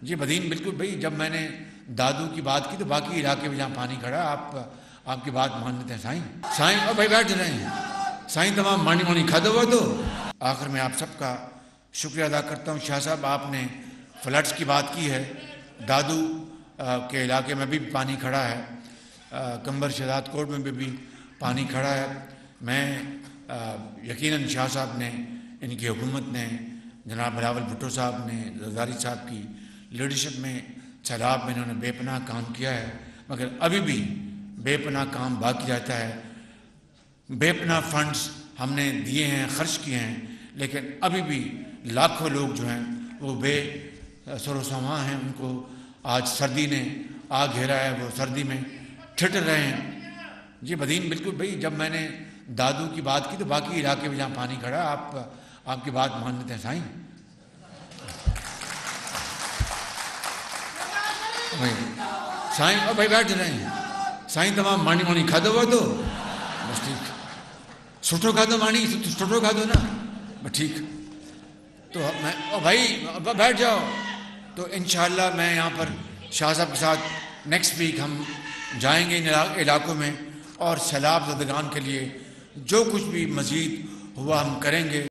जी बदीन बिल्कुल भाई, जब मैंने दादू की बात की तो बाकी इलाके में जहाँ पानी खड़ा आप आपकी बात मान लेते हैं साईं। साईं और भाई बैठ रहे हैं साईं, तमाम मानी मानी खादो वो तो। आखिर में आप सबका शुक्रिया अदा करता हूँ। शाह साहब आपने फ्लड्स की बात की है, दादू के इलाके में भी पानी खड़ा है, कंबर शहजाद कोट में भी पानी खड़ा है। मैं यकीनन शाह साहब ने, इनकी हुकूमत ने, जनाब बिलावल भुट्टो साहब ने, जरदारी साहब की लीडरशिप में सैलाब में इन्होंने बेपनाह काम किया है, मगर अभी भी बेपनाह काम बाकी रहता है। बेपनाह फंड्स हमने दिए हैं, खर्च किए हैं, लेकिन अभी भी लाखों लोग जो हैं वो बेसरोसामा हैं। उनको आज सर्दी ने आ घेरा है, वो सर्दी में ठिठुर रहे हैं। जी बदीन बिल्कुल भाई, जब मैंने दादू की बात की तो बाकी इलाके में जहाँ पानी खड़ा आपकी बात मान लेते हैं साईं। भाई साईं और भाई बैठ रहे हैं साईं, तमाम मानी मानी खादो वो तो बस ठीक, सुठो खादो मानी सुठो खादो ना बस ठीक। तो मैं भाई बैठ जाओ। तो इंशाअल्लाह मैं यहाँ पर शाह साहब के साथ नेक्स्ट वीक हम जाएंगे इन इलाकों में और सैलाब ज़दगान के लिए जो कुछ भी मज़ीद हुआ हम करेंगे।